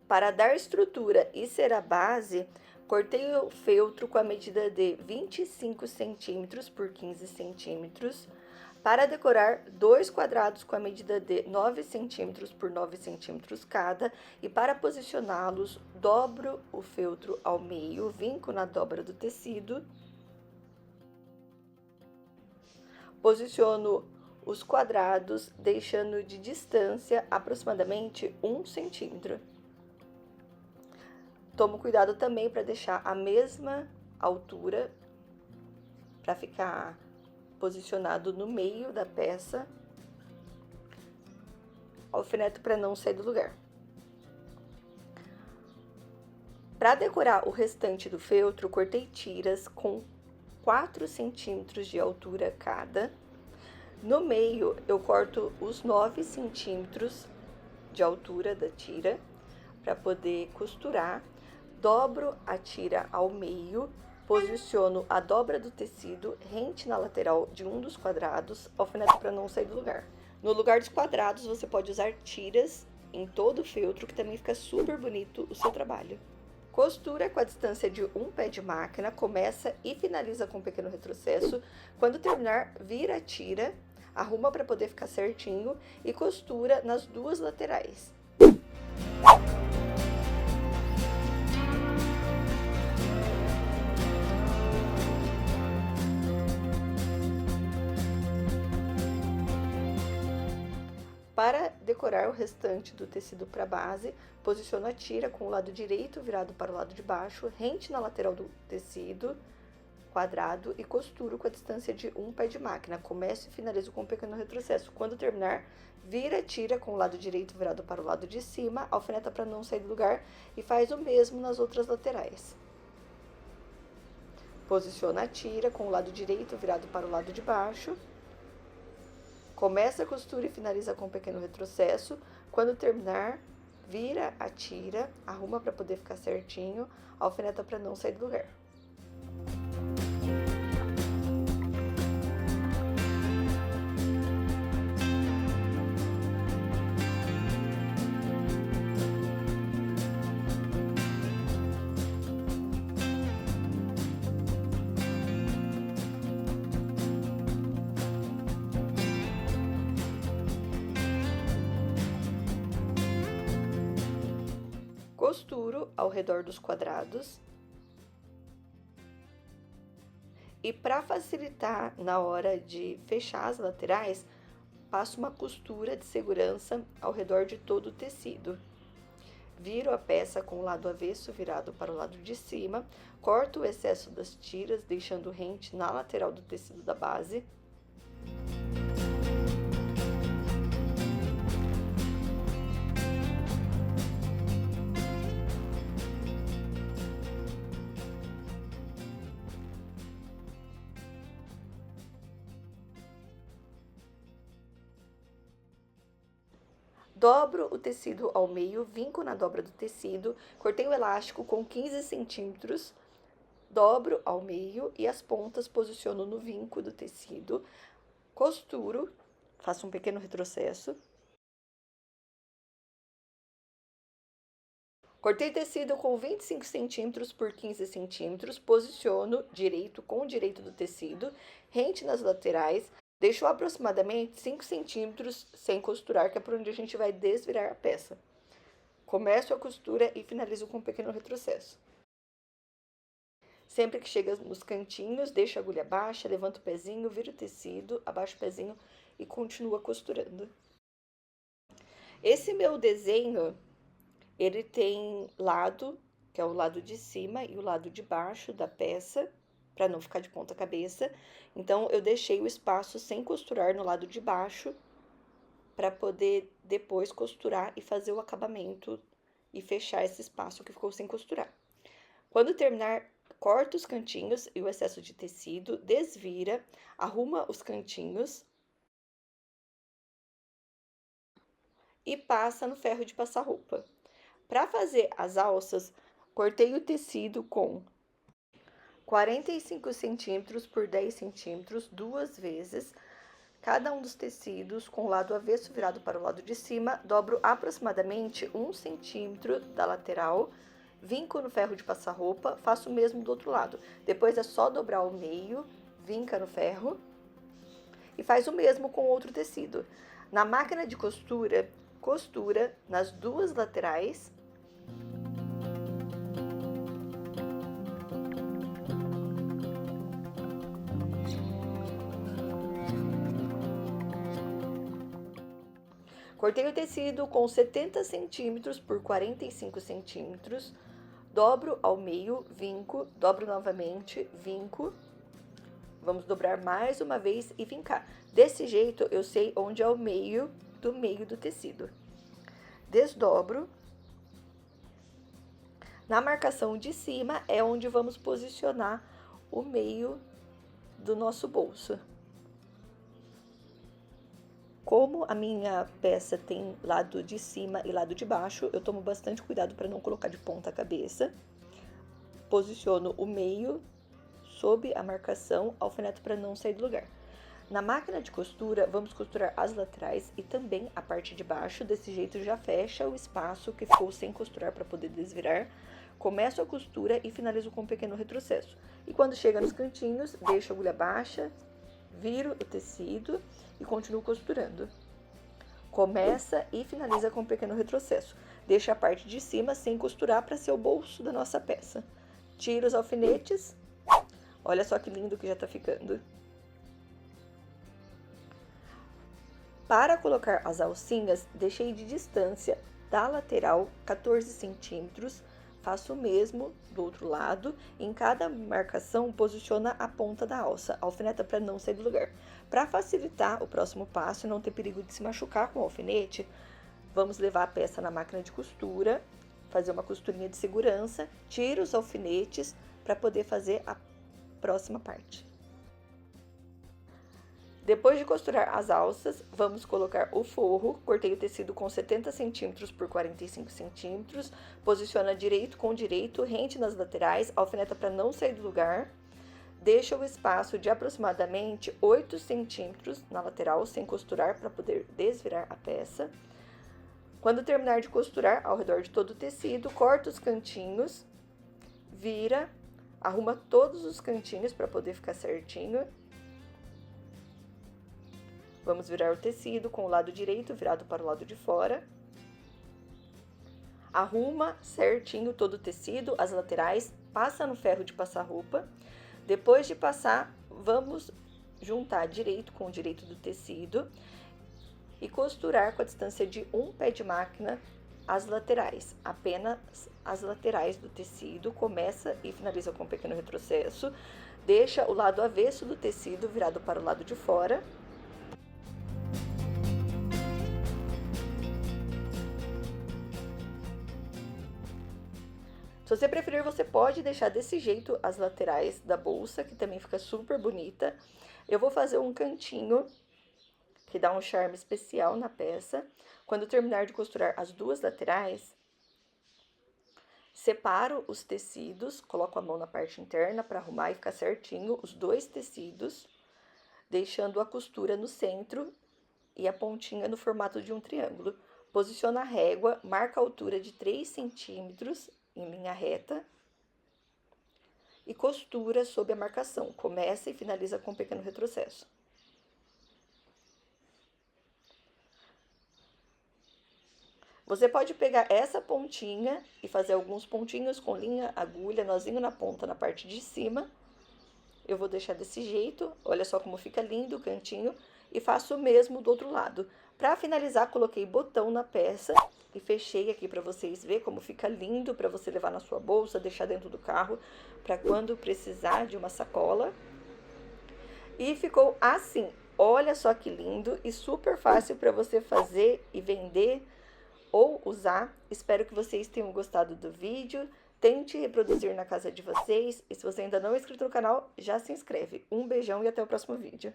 Para dar estrutura e ser a base, cortei o feltro com a medida de 25 centímetros por 15 centímetros. Para decorar, 2 quadrados com a medida de 9 centímetros por 9 centímetros cada. E para posicioná-los, dobro o feltro ao meio, vinco na dobra do tecido. Posiciono os quadrados, deixando de distância aproximadamente 1 centímetro. Tomo cuidado também para deixar a mesma altura, para ficar posicionado no meio da peça. Alfineto para não sair do lugar. Para decorar o restante do feltro, cortei tiras com 4 centímetros de altura cada. No meio, eu corto os 9 centímetros de altura da tira para poder costurar. Dobro a tira ao meio, posiciono a dobra do tecido rente na lateral de um dos quadrados, alfineto para não sair do lugar. No lugar dos quadrados, você pode usar tiras em todo o feltro, que também fica super bonito o seu trabalho. Costura com a distância de um pé de máquina, começa e finaliza com um pequeno retrocesso. Quando terminar, vira a tira, arruma para poder ficar certinho e costura nas duas laterais. Para decorar o restante do tecido para a base, posiciono a tira com o lado direito virado para o lado de baixo, rente na lateral do tecido quadrado e costuro com a distância de um pé de máquina. Começo e finalizo com um pequeno retrocesso. Quando terminar, vira a tira com o lado direito virado para o lado de cima, alfineta para não sair do lugar e faz o mesmo nas outras laterais. Posiciona a tira com o lado direito virado para o lado de baixo. Começa a costura e finaliza com um pequeno retrocesso. Quando terminar, vira a tira, arruma para poder ficar certinho, alfineta para não sair do lugar. Costuro ao redor dos quadrados. E para facilitar na hora de fechar as laterais, passo uma costura de segurança ao redor de todo o tecido. Viro a peça com o lado avesso virado para o lado de cima, corto o excesso das tiras, deixando rente na lateral do tecido da base. Dobro o tecido ao meio, vinco na dobra do tecido, cortei o elástico com 15 centímetros, dobro ao meio e as pontas posiciono no vinco do tecido, costuro, faço um pequeno retrocesso. Cortei tecido com 25 centímetros por 15 centímetros, posiciono direito com o direito do tecido, rente nas laterais. Deixo aproximadamente 5 centímetros sem costurar, que é por onde a gente vai desvirar a peça. Começo a costura e finalizo com um pequeno retrocesso. Sempre que chega nos cantinhos, deixo a agulha baixa, levanto o pezinho, viro o tecido, abaixo o pezinho e continua costurando. Esse meu desenho, ele tem lado, que é o lado de cima e o lado de baixo da peça, para não ficar de ponta cabeça. Então, eu deixei o espaço sem costurar no lado de baixo, para poder depois costurar e fazer o acabamento e fechar esse espaço que ficou sem costurar. Quando terminar, corta os cantinhos e o excesso de tecido, desvira, arruma os cantinhos e passa no ferro de passar roupa. Para fazer as alças, cortei o tecido com 45 centímetros por 10 centímetros, duas vezes. cada um dos tecidos com o lado avesso virado para o lado de cima, dobro aproximadamente 1 centímetro da lateral, vinco no ferro de passar roupa, faço o mesmo do outro lado. Depois é só dobrar ao meio, vinca no ferro e faz o mesmo com outro tecido. Na máquina de costura, costura nas duas laterais. Cortei o tecido com 70 centímetros por 45 centímetros, dobro ao meio, vinco, dobro novamente, vinco. Vamos dobrar mais uma vez e vincar. Desse jeito, eu sei onde é o meio do tecido. Desdobro. Na marcação de cima é onde vamos posicionar o meio do nosso bolso. Como a minha peça tem lado de cima e lado de baixo, eu tomo bastante cuidado para não colocar de ponta cabeça. Posiciono o meio sob a marcação, alfineto para não sair do lugar. Na máquina de costura, vamos costurar as laterais e também a parte de baixo. Desse jeito já fecha o espaço que ficou sem costurar para poder desvirar. Começo a costura e finalizo com um pequeno retrocesso. E quando chega nos cantinhos, deixo a agulha baixa, viro o tecido e continuo costurando. Começa e finaliza com um pequeno retrocesso. Deixa a parte de cima sem costurar para ser o bolso da nossa peça. Tiro os alfinetes. Olha só que lindo que já tá ficando. Para colocar as alcinhas, deixei de distância da lateral 14 centímetros. Faço o mesmo do outro lado. Em cada marcação, posiciona a ponta da alça. Alfineta para não sair do lugar. Para facilitar o próximo passo e não ter perigo de se machucar com o alfinete, vamos levar a peça na máquina de costura, fazer uma costurinha de segurança, tira os alfinetes para poder fazer a próxima parte. Depois de costurar as alças, vamos colocar o forro. Cortei o tecido com 70 centímetros por 45 centímetros. Posiciona direito com direito, rente nas laterais, alfineta para não sair do lugar. Deixa o espaço de aproximadamente 8 centímetros na lateral, sem costurar, para poder desvirar a peça. Quando terminar de costurar ao redor de todo o tecido, corta os cantinhos, vira, arruma todos os cantinhos para poder ficar certinho. Vamos virar o tecido com o lado direito virado para o lado de fora. Arruma certinho todo o tecido, as laterais, passa no ferro de passar roupa. Depois de passar, vamos juntar direito com o direito do tecido e costurar com a distância de um pé de máquina as laterais. Apenas as laterais do tecido, começa e finaliza com um pequeno retrocesso. Deixa o lado avesso do tecido virado para o lado de fora. Se você preferir, você pode deixar desse jeito as laterais da bolsa, que também fica super bonita. Eu vou fazer um cantinho, que dá um charme especial na peça. Quando eu terminar de costurar as duas laterais, separo os tecidos, coloco a mão na parte interna para arrumar e ficar certinho os dois tecidos, deixando a costura no centro e a pontinha no formato de um triângulo. Posiciona a régua, marca a altura de 3 centímetros em linha reta e costura sob a marcação. Começa e finaliza com um pequeno retrocesso. Você pode pegar essa pontinha e fazer alguns pontinhos com linha, agulha, nozinho na ponta, na parte de cima. Eu vou deixar desse jeito, olha só como fica lindo o cantinho, e faço o mesmo do outro lado. Para finalizar, coloquei botão na peça e fechei aqui para vocês verem como fica lindo para você levar na sua bolsa, deixar dentro do carro, para quando precisar de uma sacola. E ficou assim, olha só que lindo e super fácil para você fazer e vender ou usar. Espero que vocês tenham gostado do vídeo. Tente reproduzir na casa de vocês. E se você ainda não é inscrito no canal, já se inscreve. Um beijão e até o próximo vídeo.